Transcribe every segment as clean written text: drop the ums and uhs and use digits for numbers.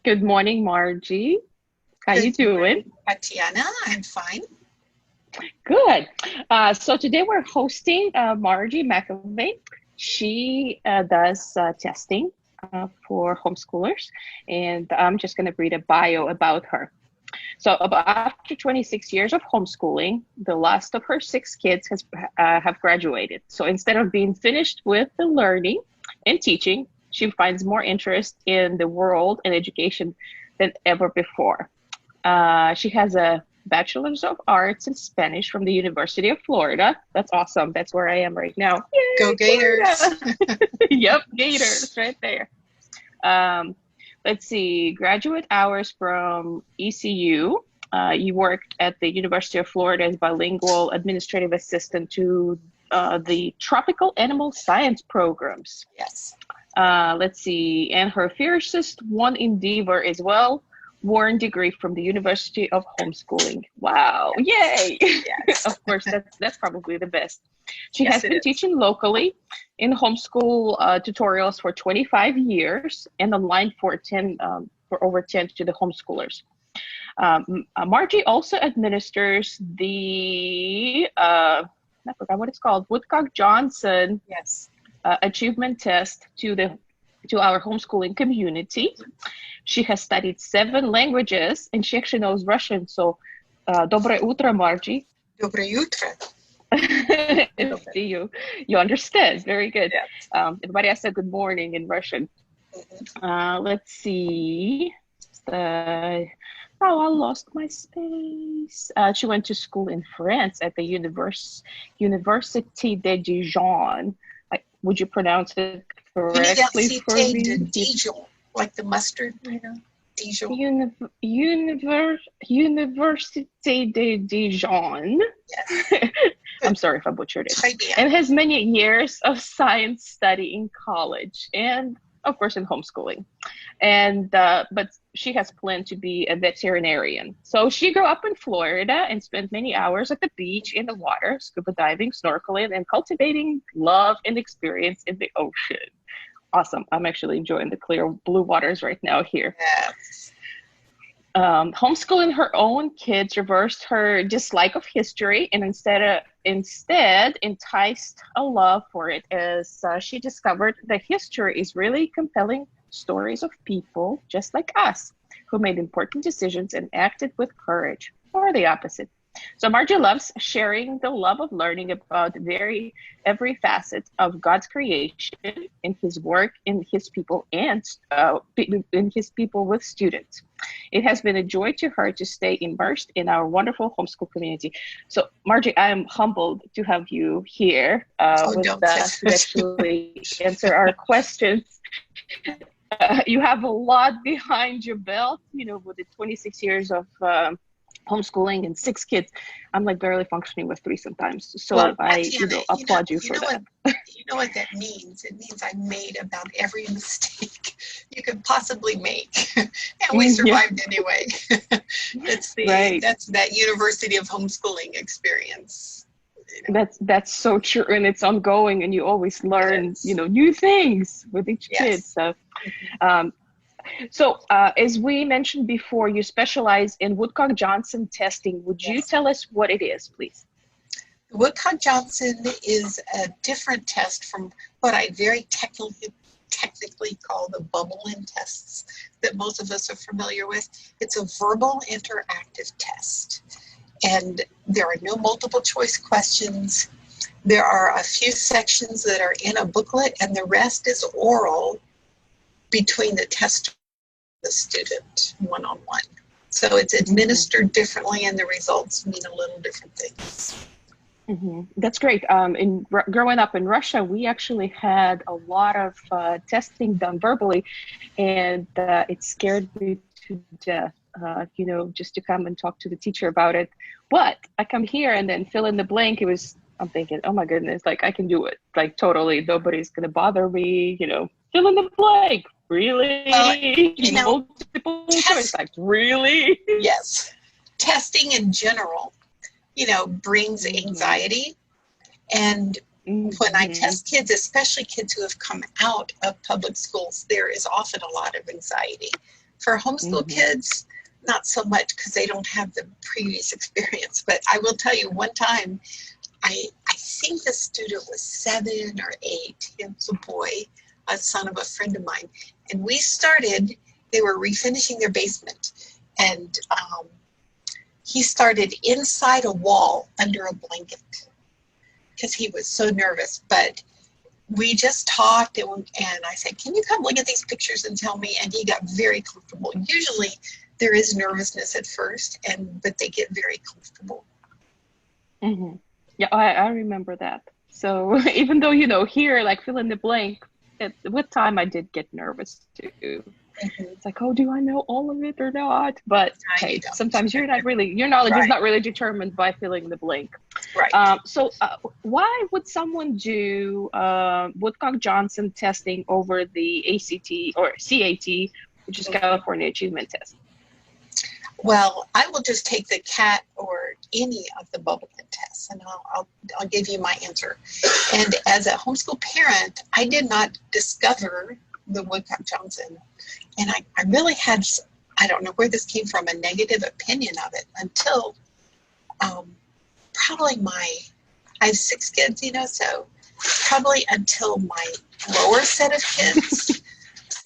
Good morning, Margie. How you Good doing? morning, Tatyana. I'm fine. Good. So today we're hosting Marji McIlvaine. She does testing for homeschoolers, and I'm just going to read a bio about her. So, after 26 years of homeschooling, the last of her six kids has have graduated. So, instead of being finished with the learning and teaching, she finds more interest in the world and education than ever before. She has a Bachelor's of Arts in Spanish from the University of Florida. That's awesome. That's where I am right now. Go Yay, Gators. Florida! Yep, Gators right there. Um, let's see, graduate hours from ECU. You worked at the University of Florida as bilingual administrative assistant to the tropical animal science programs. Yes. Let's see, and her fiercest one endeavor is well-worn degree from the University of Homeschooling. Wow, Yes. yay! Yes. Of course, that's probably the best. She Yes, has it been is. teaching locally in homeschool tutorials for 25 years and online for over 10 to the homeschoolers. Margie also administers the I forgot what it's called, Woodcock Johnson Yes. achievement test to our homeschooling community. She has studied seven languages and she actually knows Russian. So, доброе утро, Margie. Доброе утро. See you. You understand. Very good. Yes. Everybody has said good morning in Russian. Mhm. Let's see. Uh, oh, I lost my space. She went to school in France at the Université de Dijon. Would you pronounce it correctly for Université de me? Dijon, like the mustard, Dijon. Université de Dijon. Yes. I'm Good. sorry if I butchered it. Très bien. And has many years of science study in college and, of course, in homeschooling. And but she has planned to be a veterinarian. So she grew up in Florida and spent many hours at the beach, in the water, scuba diving, snorkeling, and cultivating love and experience in the ocean. Awesome. I'm actually enjoying the clear blue waters right now here. Yes. Homeschooling her own kids reversed her dislike of history and instead enticed a love for it as she discovered that history is really compelling stories of people just like us who made important decisions and acted with courage, or the opposite. So Margie loves sharing the love of learning about every facet of God's creation in His work, in His people, and in His people with students. It has been a joy to her to stay immersed in our wonderful homeschool community. So, Margie, I am humbled to have you here Oh, with don't say to actually answer our questions. You have a lot behind your belt, with the 26 years of homeschooling and six kids. I'm like barely functioning with three sometimes. Well, So I, Tatiana, applaud you for that. you know what that means? It means I made about every mistake you could possibly make, and we Yeah, survived anyway. right. That's that University of Homeschooling experience. That's so true, and it's ongoing, and you always It learn, is. new things with each kid. Yes. So, Mhm. um, as we mentioned before, you specialize in Woodcock Johnson testing. Would you Yes. tell us what it is, please? Woodcock Johnson is a different test from what I very technically call the bubble-in tests that most of us are familiar with. It's a verbal interactive test. And there are no multiple choice questions. There are a few sections that are in a booklet, and the rest is oral between the tester and the student, one-on-one. So it's administered differently, and the results mean a little different things. That's great. Growing up in Russia, we actually had a lot of testing done verbally, and it scared me to death. Just to come and talk to the teacher about it. But I come here and then fill in the blank. I'm thinking, oh my goodness, like I can do it. Like totally, nobody's gonna bother me. Fill in the blank. Well, Really, you know, multiple choice. test, Like really. yes, testing in general, brings hmm anxiety. And when I hmm test kids, especially kids who have come out of public schools, there is often a lot of anxiety. For homeschool Mm-hmm. kids, not so much because they don't have the previous experience. But I will tell you, one time, I think the student was 7 or 8. He was a boy, a son of a friend of mine. And we started, they were refinishing their basement. And he started inside a wall under a blanket because he was so nervous. But we just talked, and I said, can you come look at these pictures and tell me? And he got very comfortable. Usually there is nervousness at first, but they get very comfortable. Mm-hmm. Yeah, I remember that. So even though, you know, here, like fill in the blank, with time I did get nervous too. Mm-hmm. It's like, oh, do I know all of it or not? But No, you hey, don't. sometimes your knowledge is Right. not really determined by filling the blank. Right. So why would someone do Woodcock Johnson testing over the ACT or CAT, which is California Achievement Test? Well, I will just take the CAT or any of the bubblegum tests, and I'll give you my answer. And as a homeschool parent, I did not discover the Woodcock Johnson, and I really had, I don't know where this came from, a negative opinion of it until probably I have 6 kids, you know, so probably until my lower set of kids.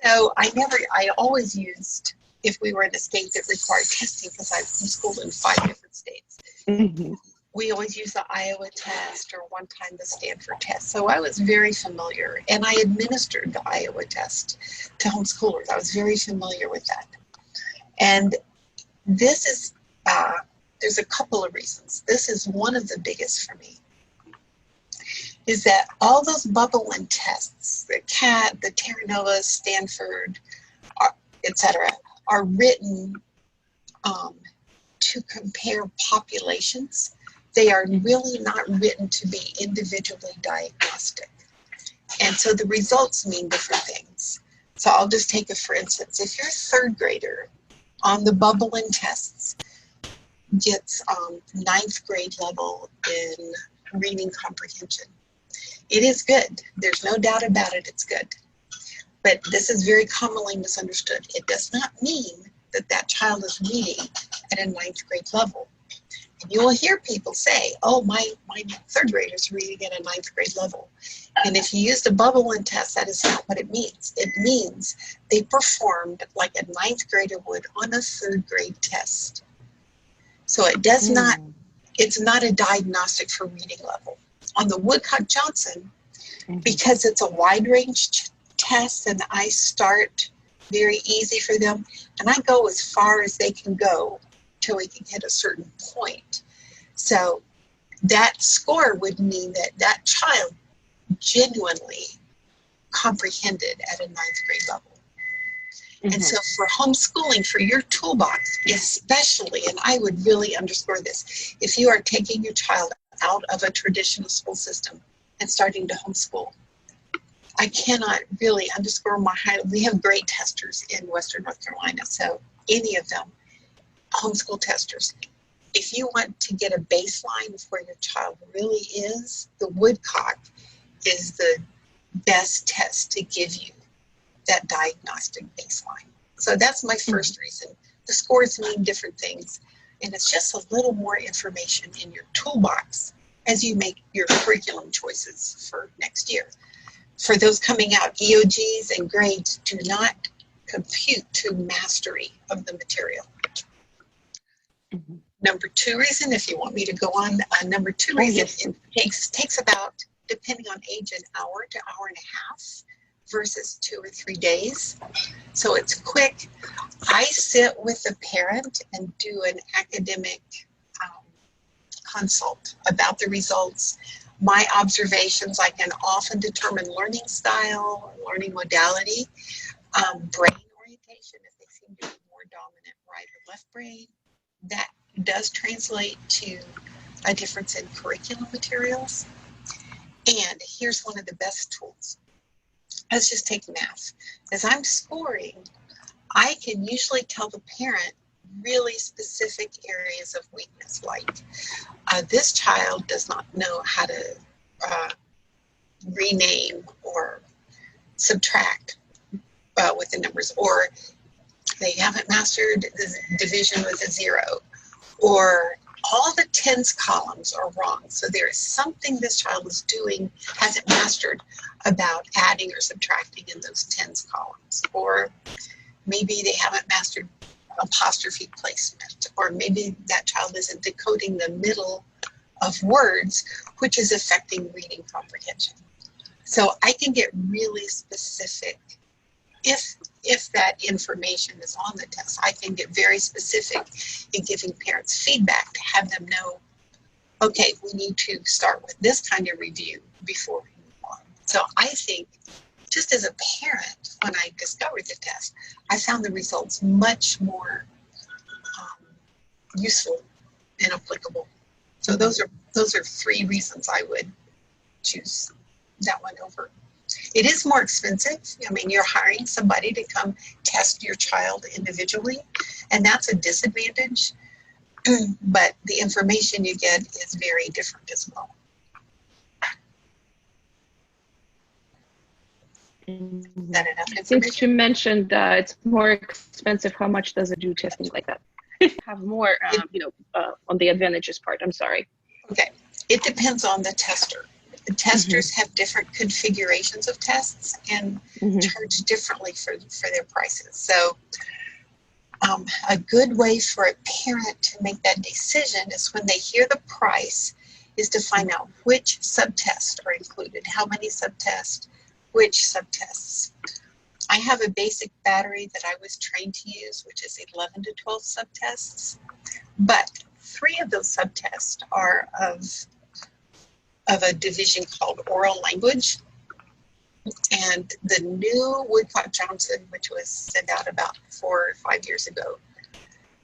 So I always used, if we were in a state that required testing, because I've homeschooled in 5 different states, Mm-hmm. we always use the Iowa test or one time the Stanford test. So I was very familiar, and I administered the Iowa test to homeschoolers. I was very familiar with that. And this is, there's a couple of reasons. This is one of the biggest for me, is that all those bubblegum tests, the CAT, the Terra Nova, Stanford, etc., are written to compare populations. They are really not written to be individually diagnostic. And so the results mean different things. So I'll just take it for instance. If your 3rd grader on the bubblegum tests gets 9th grade level in reading comprehension, it is good. There's no doubt about it, it's good. But this is very commonly misunderstood. It does not mean that that child is reading at a 9th grade level. And you will hear people say, oh, my 3rd grader is reading at a 9th grade level. And if you use the bubblegum test, that is not what it means. It means they performed like a 9th grader would on a 3rd grade test. So it does not, it's not a diagnostic for reading level. On the Woodcock Johnson, because it's a wide range test and I start very easy for them, and I go as far as they can go till we can hit a certain point. So that score would mean that that child genuinely comprehended at a 9th grade level. And so for homeschooling, for your toolbox, especially, and I would really underscore this, if you are taking your child out of a traditional school system and starting to homeschool, I cannot really underscore my high. We have great testers in Western North Carolina, so any of them, homeschool testers. If you want to get a baseline of where your child really is, the Woodcock is the best test to give you that diagnostic baseline. So that's my first reason. The scores mean different things, and it's just a little more information in your toolbox as you make your curriculum choices for next year. For those coming out, EOGs and grades do not compute to mastery of the material. Number 2 reason, if you want me to go on, number 2 reason, it takes about, depending on age, an hour to hour and a half versus 2 or 3 days. So it's quick. I sit with the parent and do an academic consult about the results. My observations, I can often determine learning style, learning modality, brain orientation, if they seem to be more dominant right or left brain. That does translate to a difference in curriculum materials. And here's one of the best tools. Let's just take math. As I'm scoring, I can usually tell the parent really specific areas of weakness, like this child does not know how to rename or subtract with the numbers, or They haven't mastered the division with a 0, or all the tens columns are wrong. So there is something this child is doing, hasn't mastered about adding or subtracting in those tens columns. Or maybe they haven't mastered apostrophe placement, or maybe that child isn't decoding the middle of words, which is affecting reading comprehension. So I can get really specific. If that information is on the test, I can get very specific in giving parents feedback to have them know, okay, we need to start with this kind of review before we move on. So I think, just as a parent, when I discovered the test, I found the results much more useful and applicable. So those are 3 reasons I would choose that one over. It is more expensive. I mean, you're hiring somebody to come test your child individually, and that's a disadvantage. But the information you get is very different as well. Is that enough information? Since you mentioned it's more expensive, how much does it do testing like that? Have more, on the advantages part. I'm sorry. Okay, it depends on the tester. The testers have different configurations of tests and charge differently for their prices. So a good way for a parent to make that decision is when they hear the price is to find out which subtests are included, how many subtests, which subtests. I have a basic battery that I was trained to use, which is 11 to 12 subtests, but 3 of those subtests are of a division called oral language. And the new Woodcock Johnson, which was sent out about 4 or 5 years ago,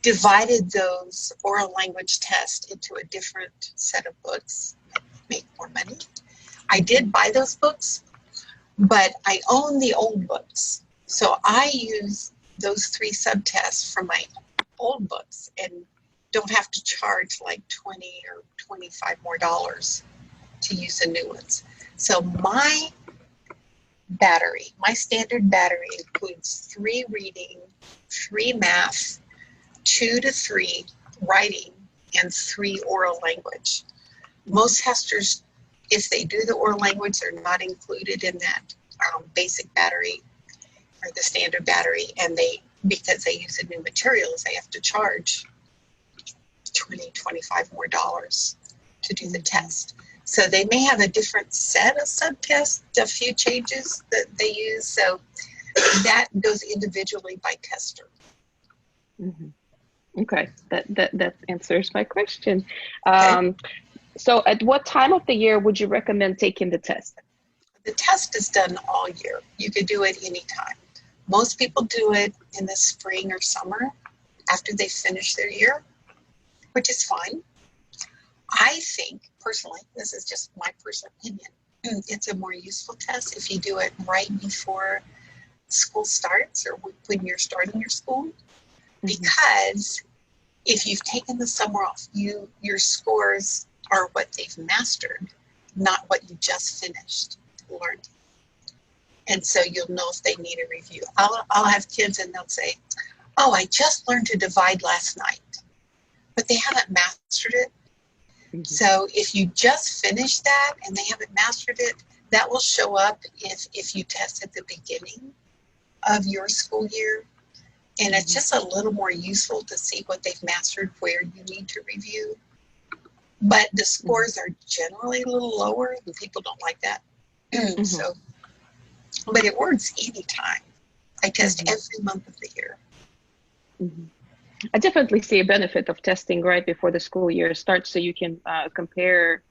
divided those oral language tests into a different set of books, make more money. I did buy those books, but I own the old books. So I use those 3 subtests from my old books and don't have to charge like $20 or $25 more to use the new ones. So my battery, my standard battery includes 3 reading, 3 math, 2 to 3 writing, and 3 oral language. Most testers, if they do the oral language, they're not included in that basic battery or the standard battery, and because they use the new materials, they have to charge $20, $25 more to do the test. So they may have a different set of subtests, a few changes that they use. So that goes individually by tester. Okay, that answers my question. Okay. So at what time of the year would you recommend taking the test? The test is done all year. You could do it anytime. Most people do it in the spring or summer after they finish their year, which is fine. I think, personally, this is just my personal opinion, it's a more useful test if you do it right before school starts or when you're starting your school. Because if you've taken the summer off, your scores are what they've mastered, not what you just finished learning. And so you'll know if they need a review. I'll have kids and they'll say, oh, I just learned to divide last night, but they haven't mastered it. So if you just finished that and they haven't mastered it, that will show up if you test at the beginning of your school year. And it's just a little more useful to see what they've mastered, where you need to review. But the scores are generally a little lower and people don't like that. So, but it works anytime. I test every month of the year. I definitely see a benefit of testing right before the school year starts, so you can compare,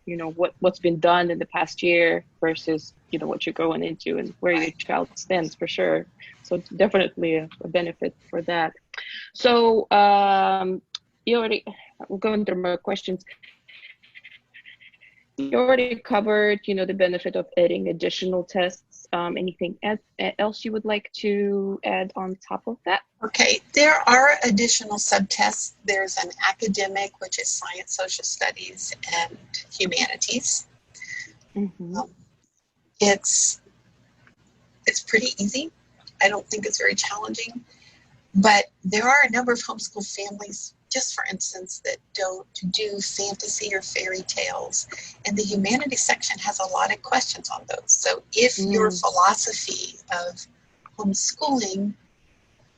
what's been done in the past year versus, what you're going into and where your child stands for sure. So it's definitely a benefit for that. So I'm going through my questions. You already covered, the benefit of adding additional tests. Anything else you would like to add on top of that? Okay, there are additional subtests. There's an academic, which is science, social studies, and humanities. It's pretty easy. I don't think it's very challenging. But there are a number of homeschool families, just for instance, that don't do fantasy or fairy tales. And the humanities section has a lot of questions on those. So if your philosophy of homeschooling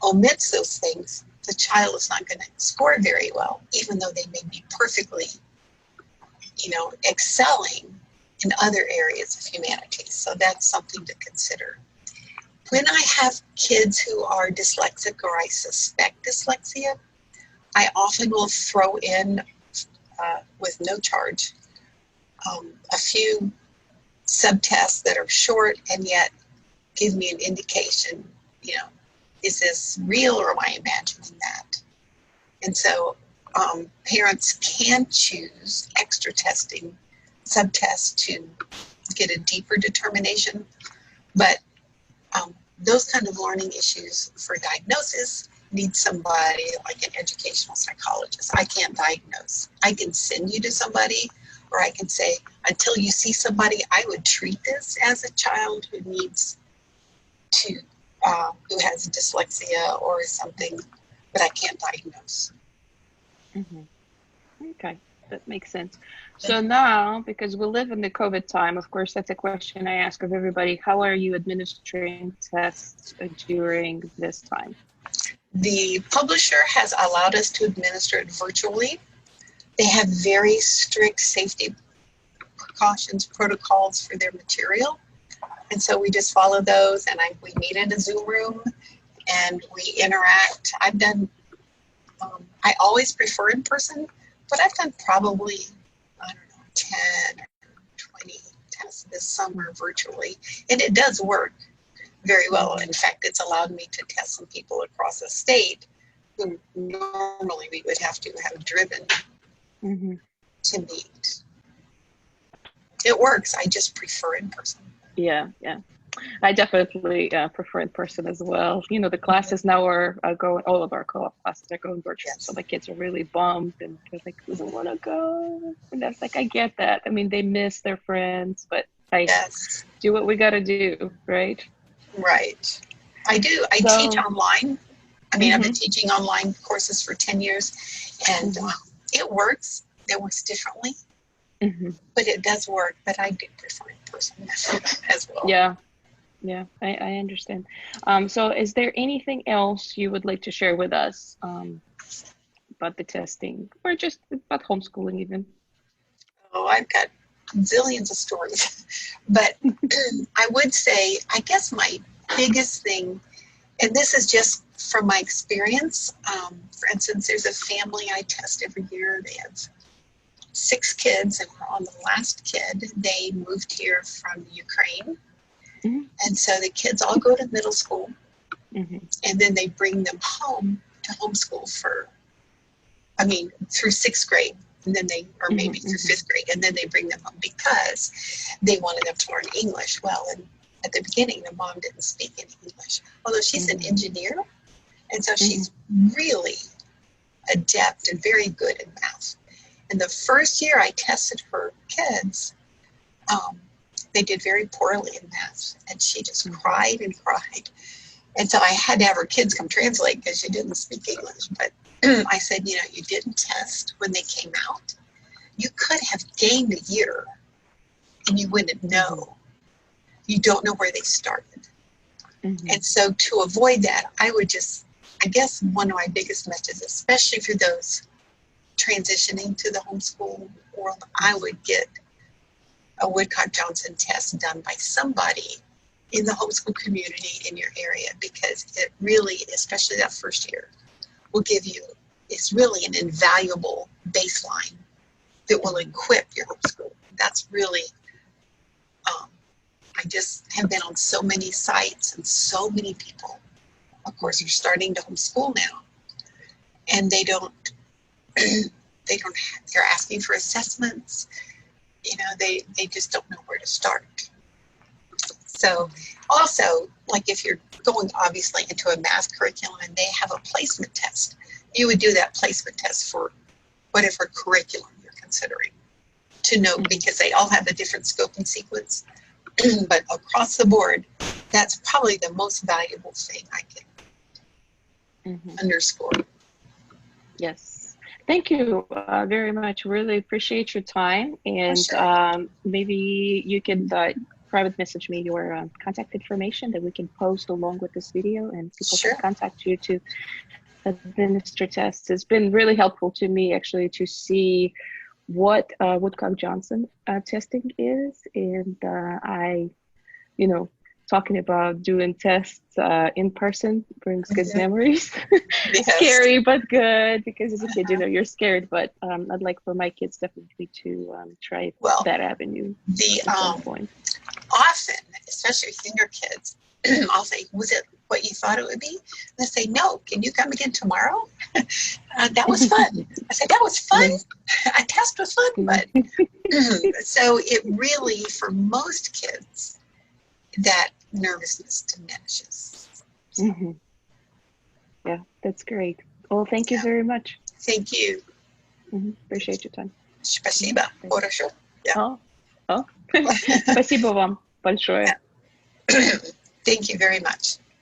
omits those things, the child is not going to score very well, even though they may be perfectly, excelling in other areas of humanities. So that's something to consider. When I have kids who are dyslexic or I suspect dyslexia, I often will throw in, with no charge, a few subtests that are short and yet give me an indication, is this real or am I imagining that? And so parents can choose extra testing, subtests to get a deeper determination, but those kind of learning issues for diagnosis need somebody like an educational psychologist. I can't diagnose. I can send you to somebody, or I can say, until you see somebody, I would treat this as a child who needs to, who has dyslexia or something, but I can't diagnose. Mm-hmm. Okay, that makes sense. So now, because we live in the COVID time, of course, that's a question I ask of everybody. How are you administering tests during this time? The publisher has allowed us to administer it virtually. They have very strict safety precautions, protocols for their material. And so we just follow those, and we meet in a Zoom room and we interact. I always prefer in person, but I've done probably, 10 or 20 tests this summer virtually. And it does work very well. In fact, it's allowed me to test some people across the state who normally we would have to have driven to meet. It works. I just prefer in person. Yeah. I definitely prefer in person as well. The classes now are going, all of our co-op classes are going virtual. Yes. So the kids are really bummed and they're like, we don't want to go. And that's like, I get that. I mean, they miss their friends, but do what we got to do, right? Right. I do. I teach online. I mean, I've been teaching online courses for 10 years, and it works. It works differently, but it does work. But I do prefer in person as well. Yeah, I understand. So is there anything else you would like to share with us about the testing, or just about homeschooling even? Oh, I've got zillions of stories. But I would say, I guess my biggest thing, and this is just from my experience, for instance, there's a family I test every year. They have 6 kids, and we're on the last kid. They moved here from Ukraine. And so the kids all go to middle school, and then they bring them home to homeschool through 6th grade. And then or maybe through 5th grade, and then they bring them home because they wanted them to learn English. Well, and at the beginning, the mom didn't speak any English, although she's an engineer, and so she's really adept and very good in math. And the first year I tested her kids, they did very poorly in math, and she just cried and cried. And so I had to have her kids come translate because she didn't speak English. But I said, you didn't test when they came out. You could have gained a year and you wouldn't know. You don't know where they started. And so to avoid that, I guess one of my biggest messages, especially for those transitioning to the homeschool world, I would get a Woodcock Johnson test done by somebody in the homeschool community in your area, because it really, especially that first year, will give you, it's really an invaluable baseline that will equip your homeschool. That's really, I just have been on so many sites, and so many people, of course, are starting to homeschool now, and they're asking for assessments. They just don't know where to start. So also, like if you're going obviously into a math curriculum and they have a placement test, you would do that placement test for whatever curriculum you're considering to know, because they all have a different scope and sequence. But across the board, that's probably the most valuable thing I can underscore. Yes. Thank you very much. Really appreciate your time. And maybe you can private message me your contact information that we can post along with this video, and people can contact you to administer tests. It's been really helpful to me actually to see what Woodcock Johnson testing is. And talking about doing tests in person brings good memories. Scary, but good, because as a kid, you're scared, but I'd like for my kids definitely to try that avenue. Often, especially with younger kids, I'll say, was it what you thought it would be? And they say, no, can you come again tomorrow? That was fun. I said, that was fun. A test was fun, but so it really, for most kids, that nervousness diminishes. Yeah, that's great. Well, thank you very much. Thank you. Appreciate your time. Спасибо. Хорошо. Спасибо вам большое. Thank you very much.